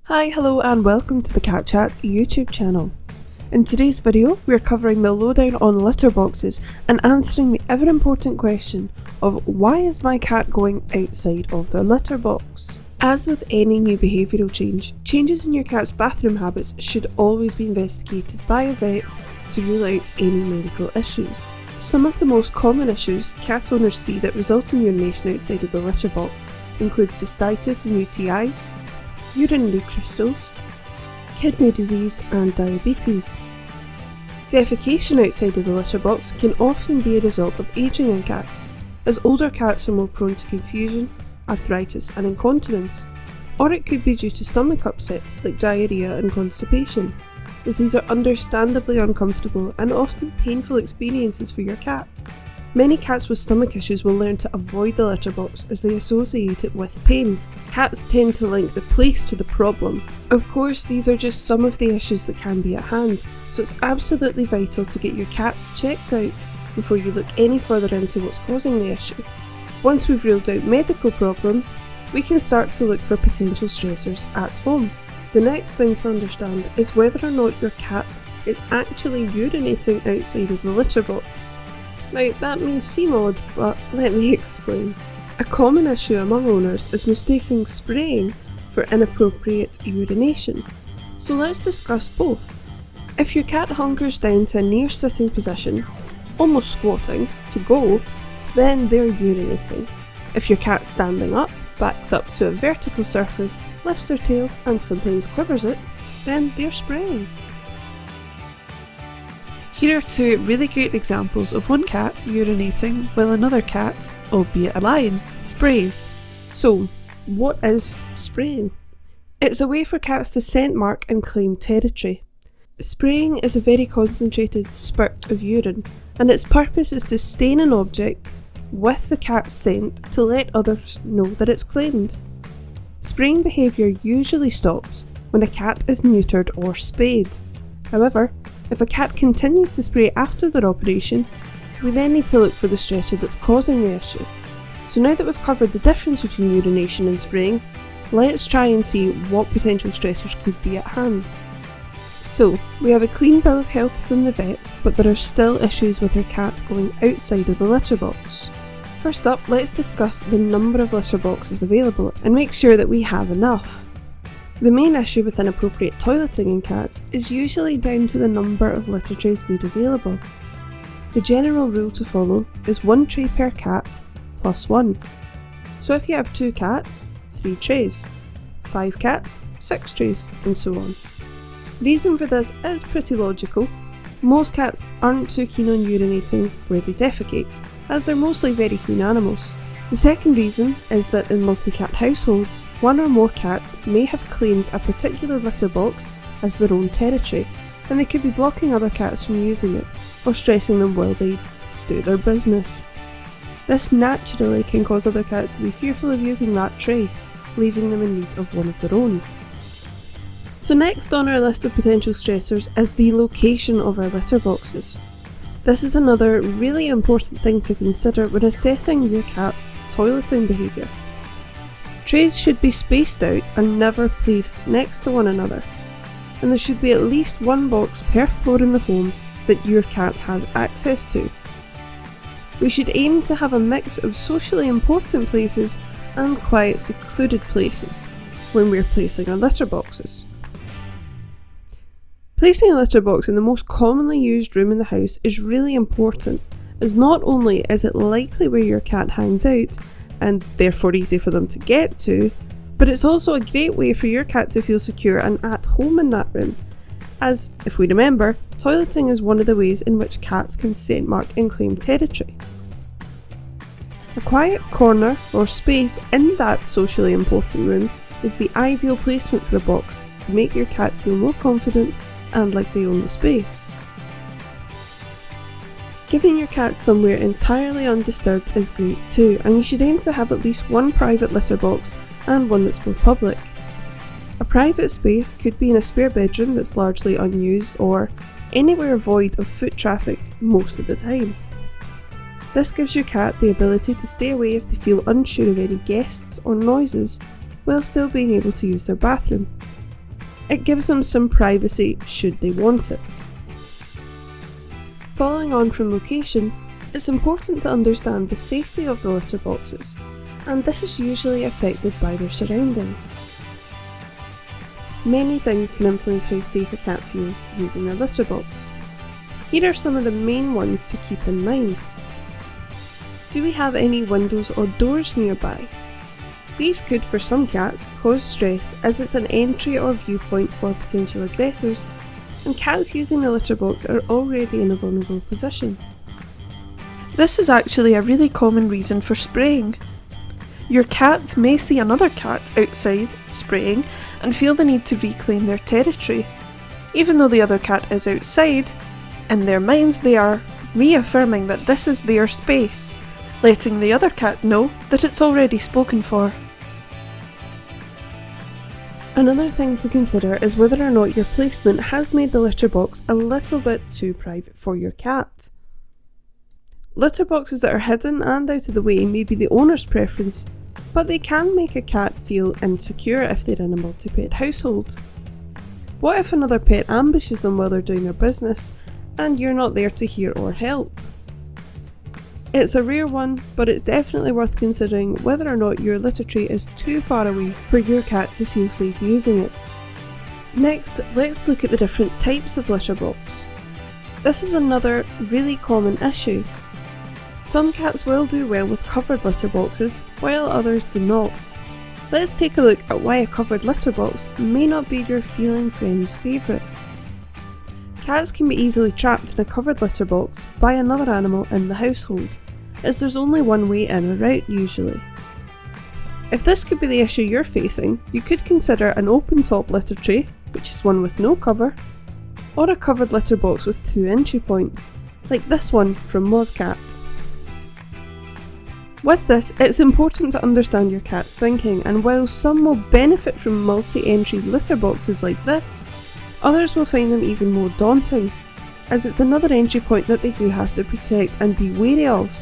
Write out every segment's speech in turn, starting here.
Hi, hello and welcome to the Cat Chat YouTube channel. In today's video, we are covering the lowdown on litterboxes and answering the ever important question of why is my cat going outside of their litter box? As with any new behavioural change, changes in your cat's bathroom habits should always be investigated by a vet to rule out any medical issues. Some of the most common issues cat owners see that result in urination outside of the litter box include cystitis and UTIs, urinary crystals, kidney disease and diabetes. Defecation outside of the litter box can often be a result of ageing in cats, as older cats are more prone to confusion, arthritis and incontinence, or it could be due to stomach upsets like diarrhea and constipation, as these are understandably uncomfortable and often painful experiences for your cat. Many cats with stomach issues will learn to avoid the litter box as they associate it with pain. Cats tend to link the place to the problem. Of course, these are just some of the issues that can be at hand, so it's absolutely vital to get your cat checked out before you look any further into what's causing the issue. Once we've ruled out medical problems, we can start to look for potential stressors at home. The next thing to understand is whether or not your cat is actually urinating outside of the litter box. Now, that may seem odd, but let me explain. A common issue among owners is mistaking spraying for inappropriate urination. So let's discuss both. If your cat hunkers down to a near sitting position, almost squatting, to go, then they're urinating. If your cat's standing up, backs up to a vertical surface, lifts their tail and sometimes quivers it, then they're spraying. Here are two really great examples of one cat urinating while another cat, albeit a lion, sprays. So, what is spraying? It's a way for cats to scent mark and claim territory. Spraying is a very concentrated spurt of urine, and its purpose is to stain an object with the cat's scent to let others know that it's claimed. Spraying behaviour usually stops when a cat is neutered or spayed. However, if a cat continues to spray after their operation, we then need to look for the stressor that's causing the issue. So now that we've covered the difference between urination and spraying, let's try and see what potential stressors could be at hand. So, we have a clean bill of health from the vet, but there are still issues with our cat going outside of the litter box. First up, let's discuss the number of litter boxes available and make sure that we have enough. The main issue with inappropriate toileting in cats is usually down to the number of litter trays made available. The general rule to follow is 1 tray per cat plus 1. So if you have 2 cats, 3 trays, 5 cats, 6 trays, and so on. Reason for this is pretty logical. Most cats aren't too keen on urinating where they defecate, as they're mostly very clean animals. The second reason is that in multi-cat households, one or more cats may have claimed a particular litter box as their own territory, and they could be blocking other cats from using it, or stressing them while they do their business. This naturally can cause other cats to be fearful of using that tray, leaving them in need of one of their own. So next on our list of potential stressors is the location of our litter boxes. This is another really important thing to consider when assessing your cat's toileting behaviour. Trays should be spaced out and never placed next to one another, and there should be at least one box per floor in the home that your cat has access to. We should aim to have a mix of socially important places and quiet, secluded places when we're placing our litter boxes. Placing a litter box in the most commonly used room in the house is really important, as not only is it likely where your cat hangs out, and therefore easy for them to get to, but it's also a great way for your cat to feel secure and at home in that room, as, if we remember, toileting is one of the ways in which cats can scent mark and claim territory. A quiet corner or space in that socially important room is the ideal placement for a box to make your cat feel more confident and like they own the space. Giving your cat somewhere entirely undisturbed is great too, and you should aim to have at least one private litter box and one that's more public. A private space could be in a spare bedroom that's largely unused or anywhere void of foot traffic most of the time. This gives your cat the ability to stay away if they feel unsure of any guests or noises while still being able to use their bathroom. It gives them some privacy should they want it. Following on from location, it's important to understand the safety of the litter boxes, and this is usually affected by their surroundings. Many things can influence how safe a cat feels using a litter box. Here are some of the main ones to keep in mind. Do we have any windows or doors nearby? These could, for some cats, cause stress as it's an entry or viewpoint for potential aggressors, and cats using the litter box are already in a vulnerable position. This is actually a really common reason for spraying. Your cat may see another cat outside spraying and feel the need to reclaim their territory. Even though the other cat is outside, in their minds they are reaffirming that this is their space, letting the other cat know that it's already spoken for. Another thing to consider is whether or not your placement has made the litter box a little bit too private for your cat. Litter boxes that are hidden and out of the way may be the owner's preference, but they can make a cat feel insecure if they're in a multi-pet household. What if another pet ambushes them while they're doing their business, and you're not there to hear or help? It's a rare one, but it's definitely worth considering whether or not your litter tray is too far away for your cat to feel safe using it. Next, let's look at the different types of litter box. This is another really common issue. Some cats will do well with covered litter boxes, while others do not. Let's take a look at why a covered litter box may not be your feline friend's favourite. Cats can be easily trapped in a covered litter box by another animal in the household, as there's only one way in or out usually. If this could be the issue you're facing, you could consider an open top litter tray, which is one with no cover, or a covered litter box with 2 entry points, like this one from Modcat. With this, it's important to understand your cat's thinking, and while some will benefit from multi-entry litter boxes like this, others will find them even more daunting, as it's another entry point that they do have to protect and be wary of.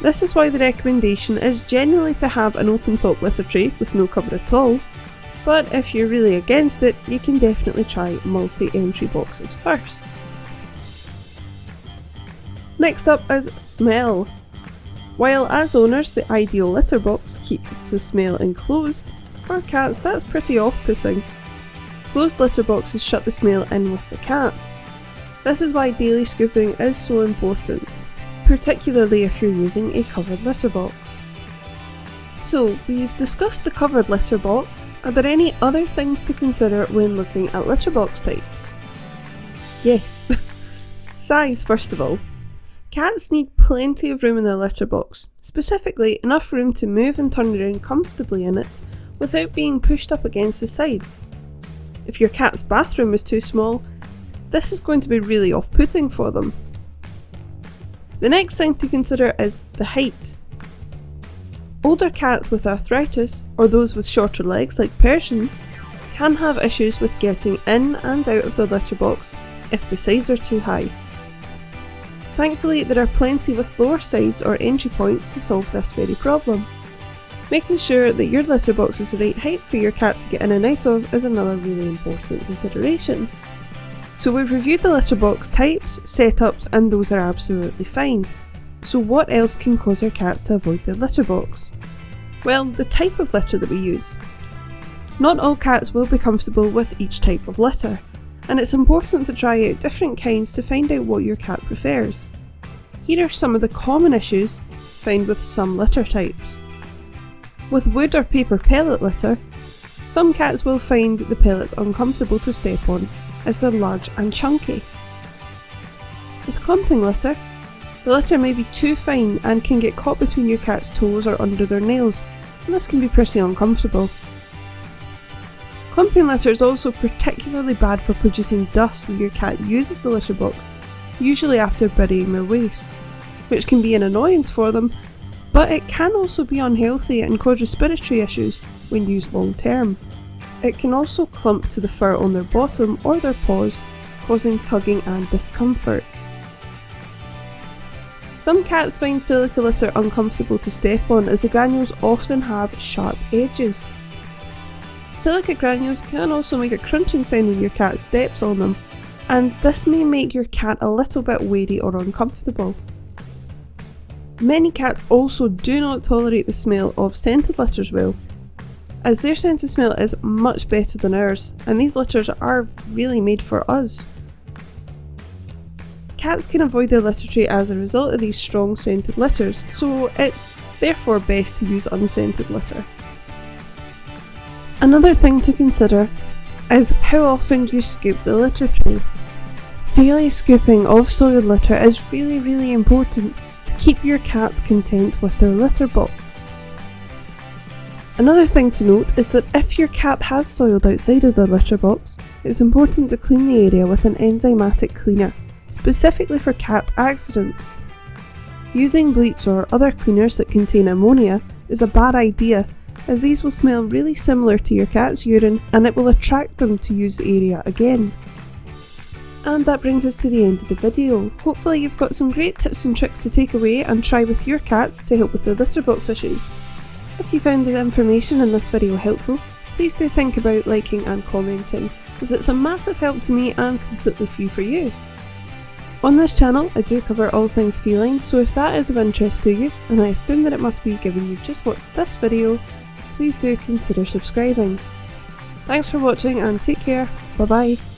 This is why the recommendation is generally to have an open top litter tray with no cover at all, but if you're really against it, you can definitely try multi-entry boxes first. Next up is smell. While as owners the ideal litter box keeps the smell enclosed, for cats that's pretty off-putting. Closed litter boxes shut the smell in with the cat. This is why daily scooping is so important, particularly if you're using a covered litter box. So, we've discussed the covered litter box. Are there any other things to consider when looking at litter box types? Yes. Size first of all. Cats need plenty of room in their litter box, specifically enough room to move and turn around comfortably in it without being pushed up against the sides. If your cat's bathroom is too small, this is going to be really off-putting for them. The next thing to consider is the height. Older cats with arthritis, or those with shorter legs like Persians, can have issues with getting in and out of the litter box if the sides are too high. Thankfully, there are plenty with lower sides or entry points to solve this very problem. Making sure that your litter box is the right height for your cat to get in and out of is another really important consideration. So we've reviewed the litter box types, setups, and those are absolutely fine. So what else can cause our cats to avoid their litter box? Well, the type of litter that we use. Not all cats will be comfortable with each type of litter, and it's important to try out different kinds to find out what your cat prefers. Here are some of the common issues found with some litter types. With wood or paper pellet litter, some cats will find the pellets uncomfortable to step on as they're large and chunky. With clumping litter, the litter may be too fine and can get caught between your cat's toes or under their nails, and this can be pretty uncomfortable. Clumping litter is also particularly bad for producing dust when your cat uses the litter box, usually after burying their waste, which can be an annoyance for them, but it can also be unhealthy and cause respiratory issues when used long term. It can also clump to the fur on their bottom or their paws, causing tugging and discomfort. Some cats find silica litter uncomfortable to step on as the granules often have sharp edges. Silica granules can also make a crunching sound when your cat steps on them, and this may make your cat a little bit wary or uncomfortable. Many cats also do not tolerate the smell of scented litters well, as their sense of smell is much better than ours, and these litters are really made for us. Cats can avoid their litter tray as a result of these strong scented litters, so it's therefore best to use unscented litter. Another thing to consider is how often you scoop the litter tray. Daily scooping of soiled litter is really important to keep your cat content with their litter box. Another thing to note is that if your cat has soiled outside of their litter box, it's important to clean the area with an enzymatic cleaner, specifically for cat accidents. Using bleach or other cleaners that contain ammonia is a bad idea, as these will smell really similar to your cat's urine and it will attract them to use the area again. And that brings us to the end of the video. Hopefully you've got some great tips and tricks to take away and try with your cats to help with their litter box issues. If you found the information in this video helpful, please do think about liking and commenting, as it's a massive help to me and completely free for you. On this channel I do cover all things feline, so if that is of interest to you, and I assume that it must be given you've just watched this video, please do consider subscribing. Thanks for watching and take care, bye bye.